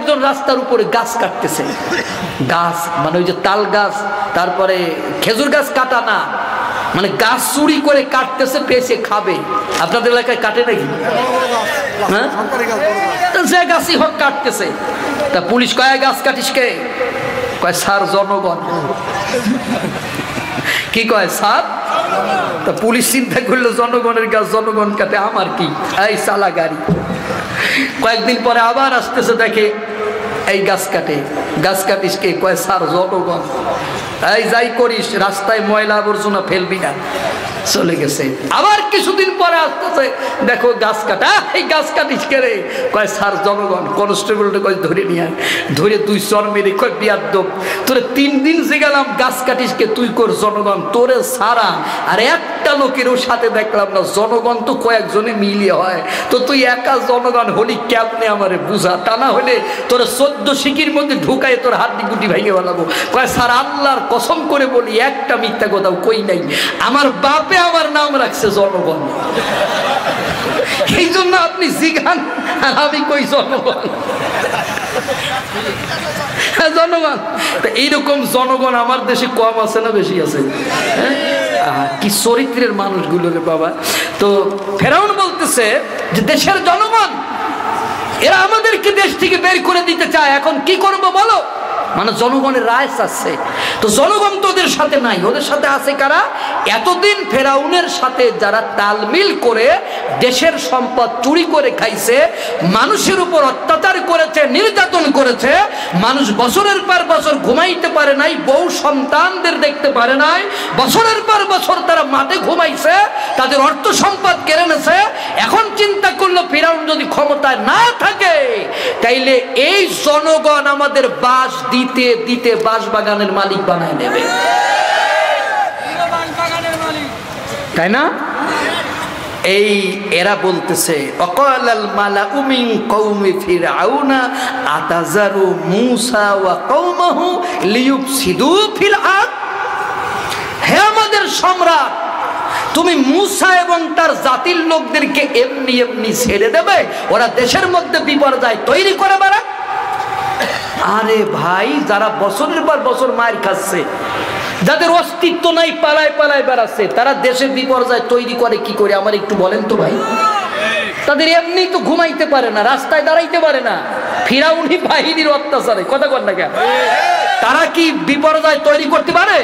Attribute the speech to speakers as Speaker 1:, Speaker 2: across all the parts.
Speaker 1: কয়েকজন রাস্তার উপরে গাছ কাটতেছে, গাছ মানে ওই যে তাল গাছ, তারপরে খেজুর গাছ কাটা না, মানে গাছ চুরি করে কাটতেছে, পেয়েছে খাবে। আপনাদের এলাকায় কাটে নাকি? হ্যাঁ, যে গাছই হোক কাটতেছে। তা পুলিশ কয় গাছ কাটিস কে? কয় স্যার জনগণ। কি কয় স্যার? তা পুলিশ চিন্তা করলো জনগণের গাছ জনগণ কাটে, আমার কি, এই চালা গাড়ি। কয়েকদিন পরে আবার আসতেছে, দেখে এই গাছ কাটে। গাছ কাটিস কে? কয় স্যার জনগণ। এই যাই করিস রাস্তায় ময়লা আবর্জনা ফেলবি না। চলে গেছে। আবার কিছুদিন পরে আসতেছে, দেখো গাছ কাটা, এই গাছ কাটিস কে রে? কয় স্যার জনগণ। কনস্টেবলটা কয় ধরে নিয়ে আয়। ধরে তুই চর মেরে কয় বিয়াদ্দব, তোরে 3 দিন গেলাম গাছ কাটিস কে, তুই কর জনগণ। তোরে সারা আর একটা লোকেরও সাথে দেখলাম না। জনগণ তো কয়েকজনে মিলিয়ে হয়, তো তুই একা জনগণ হলি কেমনে আমারে বুঝা। তা না হলে তোর 14 শিকির মধ্যে ঢুকাই তোর হাড্ডি গুটি ভেঙে ফেলাবো। কয় স্যার আল্লাহর কসম করে বলি একটা মিথ্যা কথাও কই নাই, আমার বাপে আমার নাম রাখছে জনগণ, এই জন্য আপনি জিগান আর আমি কই জনগণ। জনগণ এইরকম জনগণ আমার দেশে কম আছে না বেশি আছে? কি চরিত্রের মানুষগুলো রে বাবা। তো ফেরাউন বলতেছে যে দেশের জনগণ এরা আমাদেরকে দেশ থেকে বের করে দিতে চায়, এখন কি করব বলো? মানে জনগণের রায় চাচ্ছে। তো জনগণ তো ওদের সাথে নাই, ওদের সাথে আছে কারা? এতদিন ফেরাউনের সাথে যারা তালমিল করে দেশের সম্পদ চুরি করে খাইছে, মানুষের উপর অত্যাচার করেছে, নির্যাতন করেছে, মানুষ বছরের পর বছর ঘুমাইতে পারে নাই, বউ সন্তানদের দেখতে পারে নাই, বছরের পর বছর তারা মাঠে ঘুমাইছে, তাদের অর্থ সম্পদ কেড়ে নেছে। এখন চিন্তা করলো ফেরাউন যদি ক্ষমতায় না থাকে তাইলে এই জনগণ আমাদের বাস দিতে দিতে বাস বাগানের মালিক বানায় নেবে, তাই না? এই এরা বলতেছে অকালাল মালাউ মিন কওমি ফিরআউনা আতাযারু মূসা ওয়া কওমাহু লিয়ুফসিদু ফিল আরদ। হে আমাদের সম্রাট, তুমি মূসা এবং তার জাতির লোকদেরকে এমনি এমনি ছেড়ে দেবে? ওরা দেশের মধ্যে বিপর্যয় তৈরি করে বেড়ায়। আরে ভাই, যারা বছরের পর বছর মার খাচ্ছে, যাদের অস্তিত্ব নাই, পালায় পালায় বেড়াচ্ছে, তারা দেশে বিপর্যয় তৈরি করে কি করে আমার একটু বলেন তো ভাই? তাদের এমনি তো ঘুমাইতে পারে না, রাস্তায় দাঁড়াইতে পারে না, ফিরাউনি বাহিনীর অত্যাচারে। কথা কর না কেন? তারা কি বিপর্যয় তৈরি করতে পারে?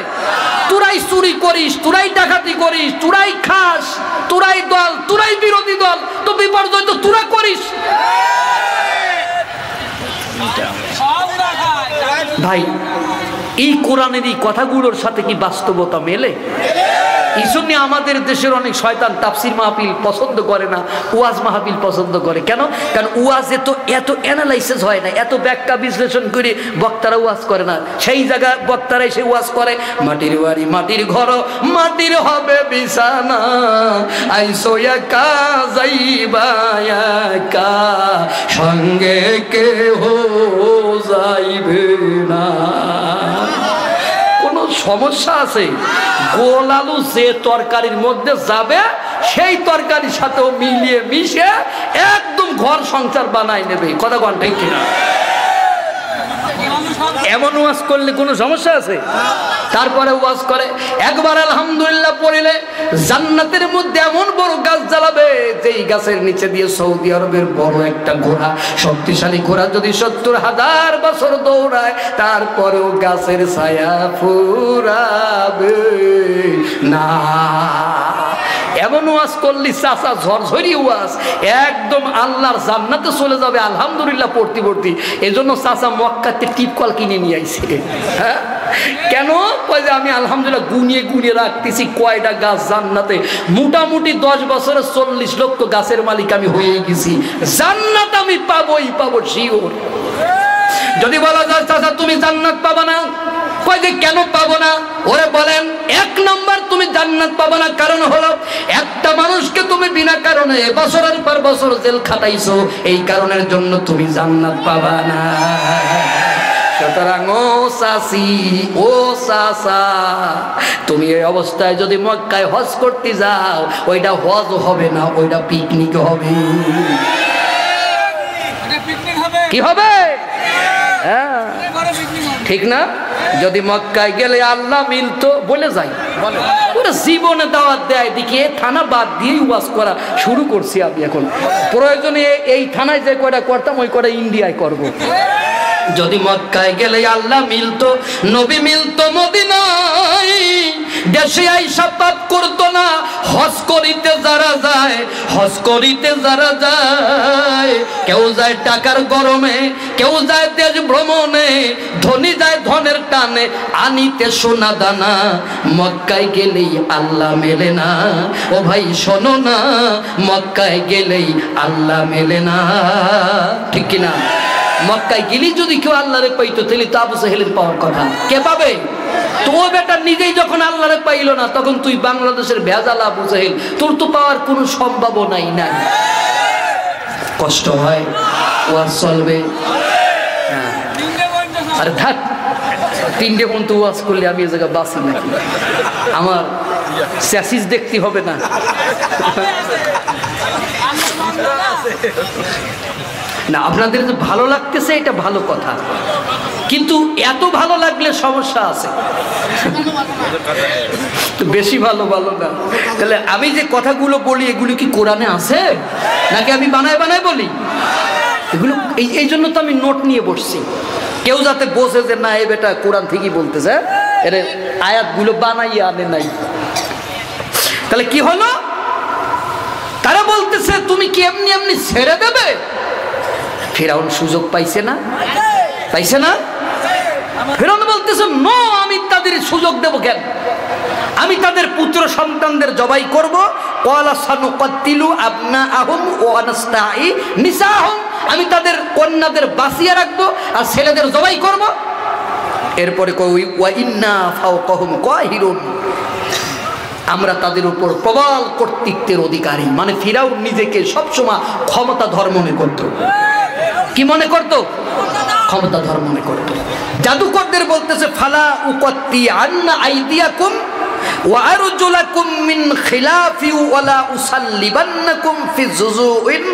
Speaker 1: তোরাই চুরি করিস, তোরাই ডাকাতি করিস, তোরাই খাস, তোরাই দল, তোরাই বিরোধী দল, তো বিপর্যয় তো তোরা করিস। ভাই, এই কোরআনের এই কথাগুলোর সাথে কি বাস্তবতা মেলে? এই জন্য আমাদের দেশের অনেক শয়তান তাফসির মাহফিল পছন্দ করে না, ওয়াজ মাহফিল পছন্দ করে। কেন? কারণ ওয়াজে তো এত অ্যানালাইসিস হয় না, এত ব্যাখ্যা বিশ্লেষণ করে বক্তারা ওয়াজ করে না। সেই জায়গায় বক্তারা এসে ওয়াজ করে মাটির বাড়ি, মাটির ঘর, মাটির হবে বিছানা, আইসো একা যাইবা একা, সঙ্গে কেহ যাইবে না। কোনো সমস্যা আছে? গোল আলু যে তরকারির মধ্যে যাবে সেই তরকারির সাথেও মিলিয়ে মিশে একদম ঘর সংসার বানাই নেবে। কথা কোন ঠিক কিনা? এমন ওয়াজ করলে কোনো সমস্যা আছে? তারপরে ওয়াজ করে একবার আলহামদুলিল্লাহ পড়িলে জান্নাতের মধ্যে এমন বড় গাছ জ্বালাবে যেই গাছের নিচে দিয়ে সৌদি আরবের বড় একটা ঘোড়া, শক্তিশালী ঘোড়া যদি ৭০,০০০ বছর দৌড়ায় তারপরেও গাছের ছায়া ফুরাবে না। এমন ওয়াজ করলি চাচা ঝরঝরি ওয়াজ, একদম আল্লাহর জান্নাতে চলে যাবে আলহামদুলিল্লাহ পড়তে পড়তে। এই জন্য চাচা মক্কাতে টিপকল কিনে নিয়ে আইছে। হ্যাঁ, কেন? যে আমি আলহামদুলিল্লাহ গুনিয়ে গুনিয়ে রাখতেছি কয়টা গাছ জান্নাতে, মোটামুটি 10 বছরে 40 লক্ষ গাছের মালিক আমি হয়ে গেছি, জান্নাত আমি পাবোই পাবো শিওর। যদি বলা যায় চাচা তুমি জান্নাত পাবা না, কয় যে কেন পাবো না? ওরে বলেন 1 নম্বর তুমি জান্নাত পাবো না কারণ হলো একটা মানুষকে তুমি বিনা কারণে বছরের পর বছর জেল খাটাইছো, এই কারণের জন্য তুমি জান্নাত পাবা না। সুতরাং ও চাচি, ও চাচা, তুমি এই অবস্থায় যদি মক্কায় হজ করতে যাও, ওইটা হজ হবে না, ওইটা পিকনিক হবে। কি হবে? ঠিক না? যদি মক্কায় গেলে আল্লাহ মিলতো বলে যাই, ওরা জীবনে দাওয়াত দেয় দিকে থানা বাদ দিয়ে ওয়াজ করা শুরু করছি আমি এখন। প্রয়োজনে এই থানায় যে কয়টা করতাম ওই কয়টা ইন্ডিয়ায় করব। যদি মক্কায় গেলে আল্লাহ মিলতো, নবী মিলতো মদিনায়, দেশে আইসা পাপ করতো না। হজ করিতে যারা যায়, হজ করিতে যারা যায়, কেউ যায় টাকার গরমে, কেউ যায় দেশ ভ্রমণে, ধনী যায় ধনের টানে, আনিতে সোনা দানা। মক্কায় গেলেই আল্লাহ মেলে না, ও ভাই শোনো না, মক্কায় গেলেই আল্লাহ মেলে না। ঠিক কিনা? মক্কায় গেলি যদি কেউ আল্লাহরে পাইতো তাহলে তো আবু জাহেলের পাওয়ার কথা। কে পাবে? তো বেটা নিজেই যখন আল্লাহরে পাইল না, তখন তুই বাংলাদেশের ভেজাল আবু জাহেল, তোর তো পাওয়ার কোনো সম্ভাবনাই নাই। কষ্ট হয়, ওয়াজ চলবে। আরে থাক, 3টে পর্যন্ত ওয়াজ করলে আমি এ জায়গায় বাঁচি নাকি? আমার স্যাসিস দেখতে হবে না? না, আপনাদের যে ভালো লাগতেছে এটা ভালো কথা, কিন্তু এত ভালো লাগলে সমস্যা আছে। বেশি ভালো ভালো না। তাহলে আমি যে কথাগুলো বলি এগুলো কি কোরআনে আছে নাকি আমি বানায় বানায় বলি? এগুলো এই জন্য তো আমি নোট নিয়ে বসছি, কেউ যাতে বসে যে না এই বেটা কোরআন থেকেই বলতেছে, এর আয়াতগুলো বানাইয়ে আনে নাই। তাহলে কি হলো? তারা বলতেছে তুমি কি এমনি এমনি ছেড়ে দেবে? ফিরআউন সুযোগ পাইছে না? পাইছে না? ফিরআউন বলতেছে নো, আমি তাদের সুযোগ দেব কেন? আমি তাদের পুত্র সন্তানদের জবাই করব। ওয়ালা সানুকাতিলু আবনাআহুম ওয়া নাস্তাই নিসাহুম, আমি তাদের কন্যাদের বাঁচিয়ে রাখবো আর ছেলেদের জবাই করব। এরপরে কই ওয়া ইন্না ফাওকাহুম কাহিরুন, আমরা তাদের উপর প্রবল কর্তৃত্বের অধিকারী। মানে ফিরআউন নিজেকে সবসময় ক্ষমতা ধর মনে করত। কি মনে করত? ক্ষমতা ধর মনে করত। জাদুকরদের বলতেছে ফালা উকাত্তি আন্না আইদিয়াকুম ওয়া আরজুলাকুম মিন খিলাফি ওয়ালা উসাল্লিবান্নাকুম ফি জুজুইন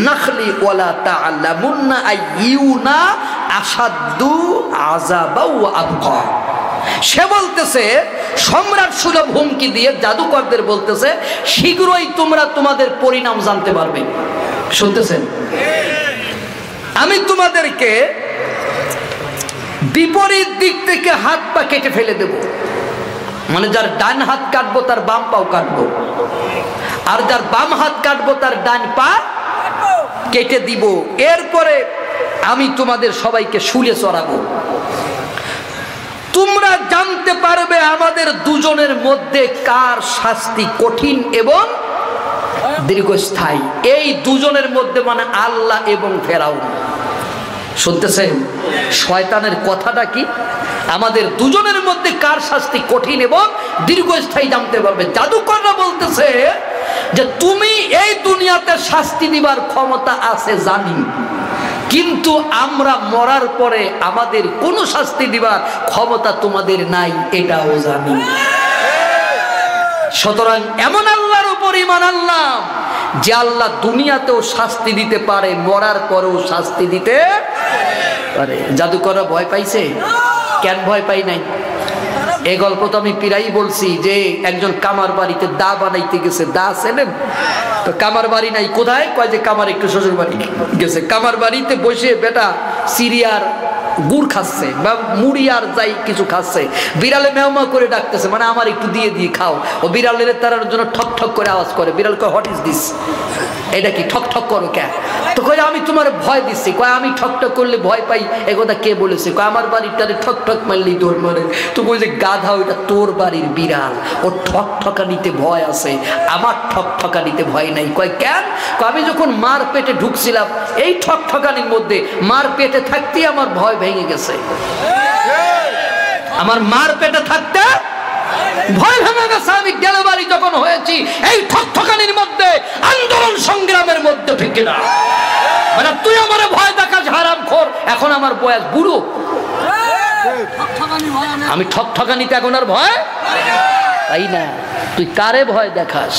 Speaker 1: নাখলি ওয়ালা তাআলামুন্না আইয়ুনা আশাদ্দু আযাবা ওয়া আবকা। সে বলতেছে সম্রাট সুলভ হুমকি দিয়ে জাদুকরদের বলতেছে শীঘ্রই তোমরা তোমাদের পরিণাম জানতে পারবে। শুনতেছেন? আমি তোমাদেরকে বিপরীত দিক থেকে হাত পা কেটে ফেলে দেব। মানে যার ডান হাত কাটবো তার বাম পাও কাটবো, আর যার বাম হাত কাটবো তার ডান পা কেটে দিব। এরপরে আমি তোমাদের সবাইকে শুলে চড়াবো। তোমরা জানতে পারবে আমাদের দুজনের মধ্যে কার শাস্তি কঠিন এবং দীর্ঘস্থায়ী। এই দুজনের মধ্যে মানে আল্লাহ এবং ফেরাউন। শুনতেছেন শয়তানের কথাটা কি? আমাদের দুজনের মধ্যে কার শাস্তি কঠিন এবং দীর্ঘস্থায়ী জানতে পারবে। জাদুকররা বলতেছে যে তুমি এই দুনিয়াতে শাস্তি দিবার ক্ষমতা আছে জানি, কিন্তু আমরা মরার পরে আমাদের কোনো শাস্তি দিবার ক্ষমতা তোমাদের নাই, এটাও জানি। সুতরাং এমন আল্লাহর উপর ঈমান আনলাম যে আল্লাহ দুনিয়াতেও শাস্তি দিতে পারে, মরার পরেও শাস্তি দিতে পারে। জাদুকররা ভয় পাইছে? কেন ভয় পাই নাই? এই গল্প তো আমি প্রায়ই বলছি যে একজন কামার বাড়িতে দা বানাইতে গেছে। দা ছেলেন তো কামার বাড়ি নাই, কোথায়? কয় যে কামার একটু শ্বশুর বাড়ি গেছে। কামার বাড়িতে বসে বেটা সিরিয়ার গুড় খাচ্ছে বা মুড়ি আর যাই কিছু খাচ্ছে। বিড়ালে মেও করে ডাকতেছে, মানে আমার একটু দিয়ে দিয়ে খাও। ও বিড়ালের তারার জন্য ঠক ঠক করে আওয়াজ করে। বিড়াল কয় হোয়াট ইজ দিস? এটা কি? ঠক ঠক করো কে? তো কয় আমি তোমার ভয় দিচ্ছি। কয় আমি ঠক ঠক করলে ভয় পাই এ কথা কে বলেছে? কয় আমার বাড়িটারে ঠক ঠক মারলেই তোর মরে। তো কই যে গাধা, ওইটা তোর বাড়ির বিড়াল, ও ঠক ঠকানিতে ভয় আছে, আমার ঠক ঠকানিতে ভয় নাই। কয় কেন? কয় আমি যখন মার পেটে ঢুকছিলাম এই ঠক ঠকানির মধ্যে, মার পেটে থাকতেই আমার ভয় ভেঙে গেছে। আমার মার পেটে থাকতে ভয় ভেঙে গেছে। আমি ডেলিভারি যখন হয়েছি এই ঠকঠকানির মধ্যে, আন্দোলন সংগ্রামের মধ্যে, ঠিক না? মানে তুই আমার ভয় দেখাস হারামখোর। এখন আমার বয়স বুড়ো, আমি ঠকঠকানিতে এখন আর ভয় তাই না। তুই কারে ভয় দেখাস?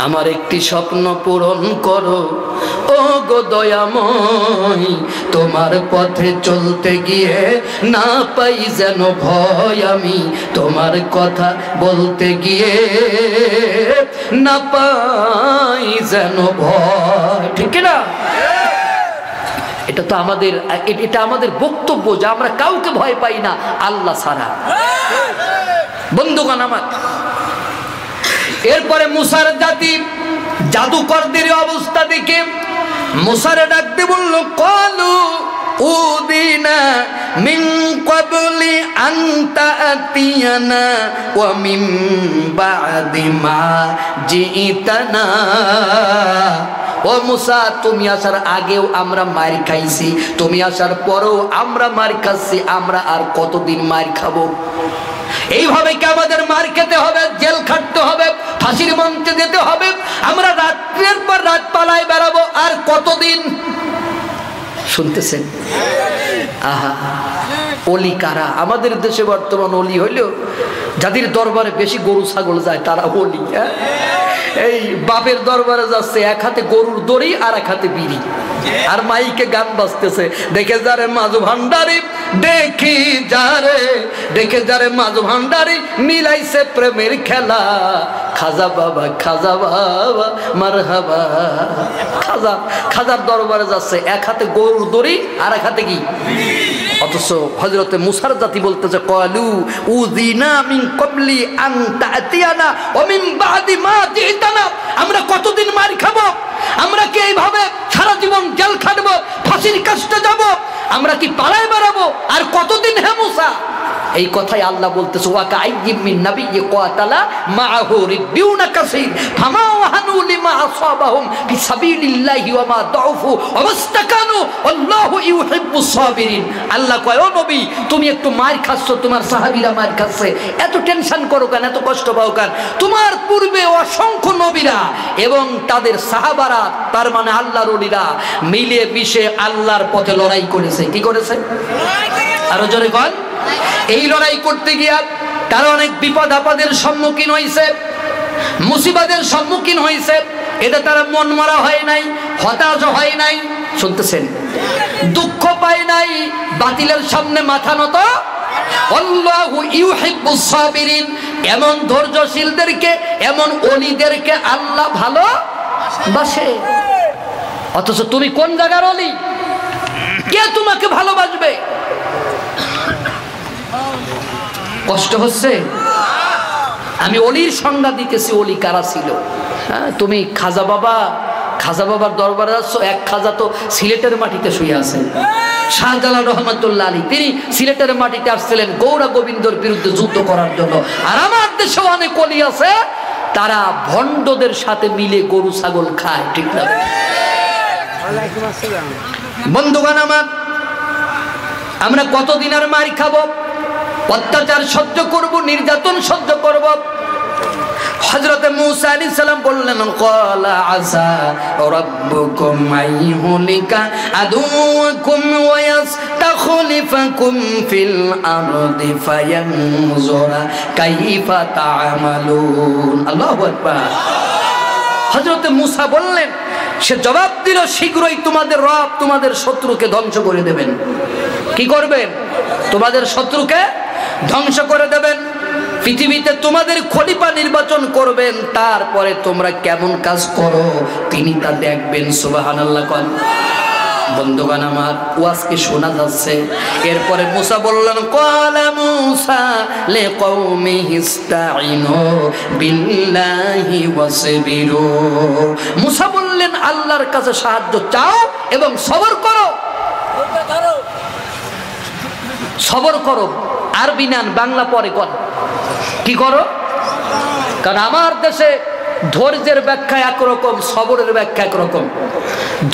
Speaker 1: আমার একটি স্বপ্ন পূরণ করো, ও গো দয়াময়, তোমার পথে চলতে গিয়ে না পাই যেন ভয়, আমি তোমার কথা বলতে গিয়ে না পাই যেন ভয়। ঠিক না? এটা তো আমাদের বক্তব্য যে আমরা কাউকে ভয় পাই না আল্লাহ ছাড়া। বন্ধুগণ আমার, এরপরে মুসার জাতি জাদুকরদের অবস্থা দেখে মুসারে ডাকতে বলল, ক্বালু উযিনা মিন ক্বাবলি আন তা'তিয়ানা ওয়া মিন বা'দি মা জি'তানা। ও মুসা, তুমি আসার আগেও আমরা মার খাইছি, তুমি আসার পরেও আমরা মার খাচ্ছি, আমরা আর কতদিন মার খাবো? এইভাবে কি আমাদের মার খেতে হবে, জেল খাটতে হবে, ফাঁসির মঞ্চে যেতে হবে? আমরা রাত্রের পর রাত পালায় বেড়াবো আর কতদিন? শুনতেছেন? আহা, অলি কারা? আমাদের দেশে বর্তমান অলি হইল যাদের দরবারে বেশি গরু ছাগল যায় তারা অলি। এই বাপের দরবারে যাচ্ছে, এক হাতে গরুর দড়ি আর এক হাতে বিড়ি, আর মাইকে গান বাজতেছে, দেখে যারে মাঝু ভান্ডারি, দেখে যারে মাঝু ভান্ডারি, মিলাইছে প্রেমের খেলা, খাজা বাবা মারহাবা। খাজার দরবারে যাচ্ছে, এক হাতে গরুর দড়ি আর এক হাতে কি? অথচ হযরতে মুসার জাতি বলতেছে, ক্বালু উযিনা মিন ক্বাবলি আন তা'তিয়ানা ওয়া মিন বা'দি মা জি'তানা। আমরা কতদিন মার খাবো? আমরা কি এইভাবে সারা জীবন জেল খাটবো, ফাঁসির কাস্টে যাব? আমরা কি পালায় বেড়াবো আর কতদিন? হে মুসা, এই কথাই আল্লাহ বলতেছে, ওয়া কা'আইয়্যিম মিন নাবিয়্যিন ক্বাতালা মা'আহু রিব্বিউনা কাসীর ফামা ওয়াহানু লিমা আসাবাহুম ফিসাবিলিল্লাহি ওয়া মা দাউফু ওয়া মাস্তাকানু আল্লাহু ইউহিব্বুস সাবিরিন। আল্লাহ কয়, ও নবী, তুমি একটু মার খাচ্ছ, তোমার সাহাবীরা মার খাচ্ছে, এত টেনশন করো কেন, এত কষ্ট পাও কেন? তোমার পূর্বে অসংখ্য নবীরা এবং তাদের সাহাবারা, তার মানে আল্লাহর ওলিরা মিলে মিশে আল্লাহর পথে লড়াই করেছে। কি করেছে? আরো জোরে বল। এই লড়াই করতে গিয়া তারা অনেক বিপদ আপদের সম্মুখীন হয়েছে, মুসিবতের সম্মুখীন হয়েছে। এটা তারা মন মারা হয় নাই, হতাশ হয় নাই, শুনতেছেন, দুঃখ পায় নাই, বাতিলের সামনে মাথা নত। আল্লাহু ইউহিব্বুস সাবিরিন। এমন ধৈর্যশীলদেরকে, এমন ওলিদেরকে আল্লাহ ভালোবাসে। অথচ তুমি কোন জায়গার ওলি? কে তোমাকে ভালোবাসবে? কষ্ট হচ্ছে? আমি অলির সংজ্ঞা দিতেছি, অলি কারা ছিল। হ্যাঁ, তুমি খাজা বাবার দরবারে যাচ্ছ, এক খাজা তো সিলেটের মাটিতে শুয়ে আছেন, শাহজালাল রহমাতুল্লাহ আলী। তিনি সিলেটের মাটিতে আসছিলেন গৌড়া গোবিন্দর বিরুদ্ধে যুদ্ধ করার জন্য। আর আমার দেশে অনেক অলি আছে, তারা ভণ্ডদের সাথে মিলে গরু ছাগল খায়। ঠিক না বন্ধুগণ আমার? আমরা কতদিন আর মার খাবো, অত্যাচার সহ্য করব, নির্যাতন সহ্য করব? হযরতে মূসা আলাইহিস সালাম বললেন, ক্বালা আসা রাব্বুকুম আইহুলিকা আদুওয়াকুম ওয়া ইয়াস্তাখলিফাকুম ফিল আরদি ফায়ানজুরা কাইফা তা'মালুন। আল্লাহু আকবার। হযরতে মূসা বললেন, সে জবাব দিল, শীঘ্রই তোমাদের রব তোমাদের শত্রুকে ধ্বংস করে দেবেন। কি করবেন? তোমাদের শত্রুকে ধ্বংস করে দেবেন, পৃথিবীতে তোমাদের খলিফা নির্বাচন করবেন, তারপরে তোমরা কেমন কাজ করো তিনি তা দেখবেন। সুবহানাল্লাহ। বন্ধুগণ আমার, ওয়াজকে শোনা যাচ্ছে। এরপরে মূসা বললেন, ক্বালা মূসা লিকওমিহি ইসতাঈনু বিল্লাহি ওয়াসবিরু। মূসা বললেন, আল্লাহর কাছে সাহায্য চাও এবং সবর করো। সবর করো, আরবি নান, বাংলা পরে কর। কি করো? কারণ আমার দেশে ধৈর্যের ব্যাখ্যা একরকম, সবরের ব্যাখ্যা একরকম।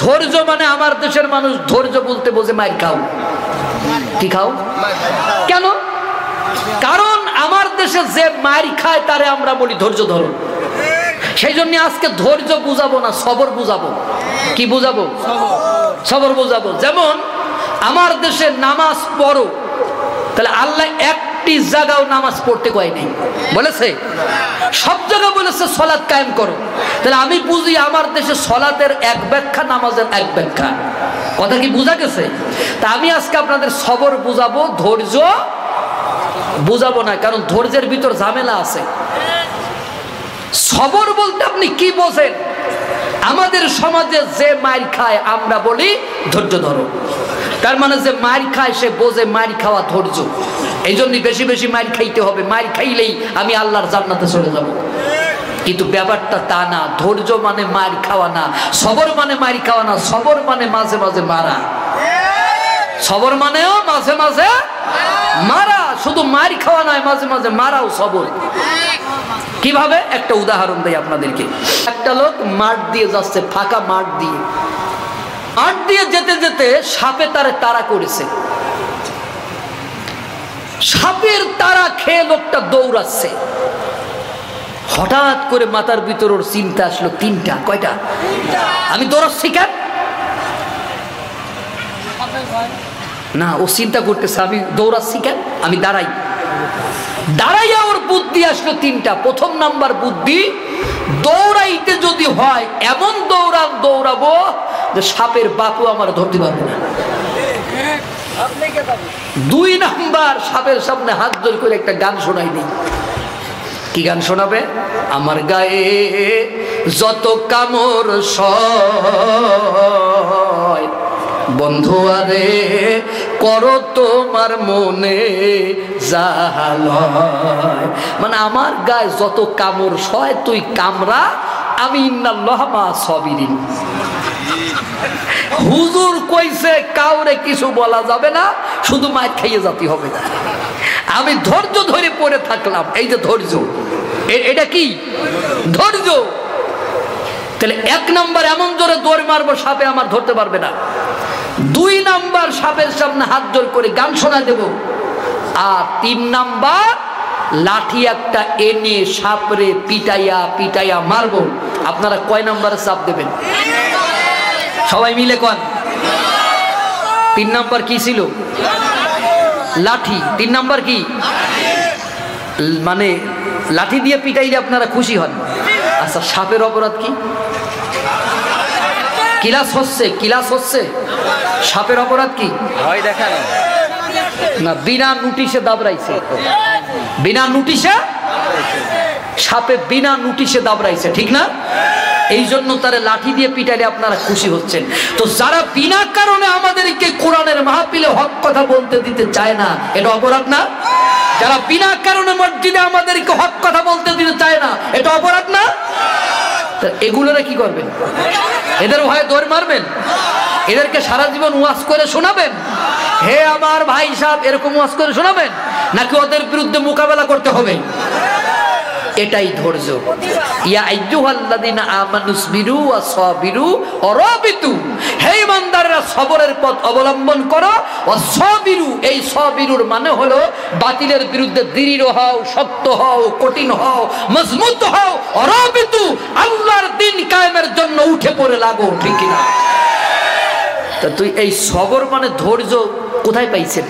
Speaker 1: ধৈর্য মানে আমার দেশের মানুষ ধৈর্য বলতে বোঝে মার খাও। কি খাও? কেন? কারণ আমার দেশে যে মার খায় তারে আমরা বলি ধৈর্য ধরো। সেই জন্য আজকে ধৈর্য বুঝাবো না, সবর বুঝাবো। কি বুঝাবো? সবর বুঝাবো। যেমন আমার দেশে নামাজ পড়ো, তাহলে আল্লাহ একটি জায়গাও নামাজ পড়তে কয় নাই, বলেছে? সব জায়গা বলেছে সালাত কায়েম করো। তাহলে আমি বুঝি আমার দেশে সলাতের এক ব্যাখ্যা, নামাজের এক ব্যাখ্যা। কথা কি বোঝা গেছে? তা আমি আজকে আপনাদের সবর বুঝাবো, ধৈর্য বুঝাবো না, কারণ ধৈর্যের ভিতর ঝামেলা আছে। সবর বলতে আপনি কি বোঝেন? আমাদের সমাজে যে মার খায় আমরা বলি ধৈর্য ধরো, তার মানে যে মার খায় সে বোঝে মার খাওয়া ধৈর্য, এই জন্যই বেশি বেশি মার খাইতে হবে, মার খাইলেই আমি আল্লাহর জান্নাতে চলে যাব। কিন্তু ব্যাপারটা তা না। ধৈর্য মানে মার খাওয়া না, সবর মানে মার খাওয়া না, সবর মানে মাঝে মাঝে মারা। সবর মানেও মাঝে মাঝে মারা, শুধু মার খাওয়া নয়, মাঝে মাঝে মারাও সবর। কিভাবে? একটা উদাহরণ দেই আপনাদেরকে। একটা লোক মাঠ দিয়ে যাচ্ছে, ফাঁকা মাঠ দিয়ে, মাঠ দিয়ে যেতে যেতে সাপে তারে তাড়া করেছে। সাপের তাড়া খেয়ে লোকটা দৌড়াচ্ছে। হঠাৎ করে মাথার ভিতর ওর চিন্তা আসলো, তিনটা। কয়টা? আমি দৌড়াচ্ছি কেন? না, ও চিন্তা করতেছে আমি দৌড়াচ্ছি কেন, আমি দাঁড়াই। দাঁড়াইয়া ওর বুদ্ধি আসলো তিনটা। প্রথম নাম্বার বুদ্ধি, দৌড়াইতে যদি হয় এমন দৌড়াবো যে সাপের বাপু আমার ধরতে পারবে না। দুই নাম্বার, সাপের সামনে হাত জোর করে একটা গান শোনাই নেই। কি গান শোনাবে? আমার গায়ে যত কামড় সয় বন্ধু আরে করো তোমার মনে জাহালয়। মানে আমার গায়ে যত কামড় সয় তুই কামড়া, আমি ইন্নাল্লাহ মা সাবিরিন। হুজুর কইছে কাউরে কিছু বলা যাবে না, শুধু মার খাইয়ে যেতে হবে। আমি ধৈর্য ধরে পড়ে থাকলাম। এই যে ধৈর্য, এটা কি ধৈর্য? তাহলে এক নাম্বার, এমন জোরে দৌড় মারবো সাপে আমার ধরতে পারবে না। দুই নাম্বার, সাপের সামনে হাত জোর করে গান শোনা দেব। আর তিন নাম্বার, লাঠি একটা এনে সাপরে পিটাইয়া পিটাইয়া মারবো। আপনারা কয় নাম্বারে চাপ দেবেন? সবাই মিলে কোন? তিন নাম্বার কি ছিল? লাঠি। তিন নাম্বার কি? মানে লাঠি দিয়ে পিটাইলে আপনারা খুশি হন। আচ্ছা, সাপের অপরাধ কি? কিলাস হচ্ছে, কিলাস হচ্ছে। সাপের অপরাধ কি? ভয় দেখানো না, বিনা নোটিশে দাবড়াইছে। বিনা নোটিশে সাপে বিনা নোটিশে দাবড়াইছে, ঠিক না? এই জন্য তারা লাঠি দিয়ে পিটাইলে আপনারা খুশি হচ্ছেন। তো যারা বিনা কারণে আমাদেরকে কোরআনের মাহফিলে হক কথা বলতে দিতে চায় না, এটা অপরাধ না? যারা বিনা কারণে মসজিদে আমাদেরকে হক কথা বলতে দিতে চায় না, এটা অপরাধ না? এগুলোরা কি করবেন? এদের ভয়ে দৌড় মারবেন? এদেরকে সারা জীবন ওয়াজ করে শোনাবেন? হে আমার ভাই সাহেব, এরকম ওয়াজ করে শোনাবেন? নাকি ওদের বিরুদ্ধে মোকাবেলা করতে হবে? এটাই ধৈর্য। ইয়া আইয়ুহাল্লাযীনা আমানুসবিরু ওয়া সাবিরু ওয়া রাবিতু, হে ইমানদাররা সবরের পথ অবলম্বন করো। ওয়া সাবিরু, এই সাবিরুর মানে হলো বাতিলের বিরুদ্ধে দৃঢ় হও, শক্ত হও, কঠিন হও, মজবুত হও। ওয়া রাবিতু, আল্লাহর দ্বীন কায়েমের জন্য উঠে পড়ে লাগো, ঠিক কি না? তা তুই এই সবর মানে ধৈর্য কোথায় পাইছেন?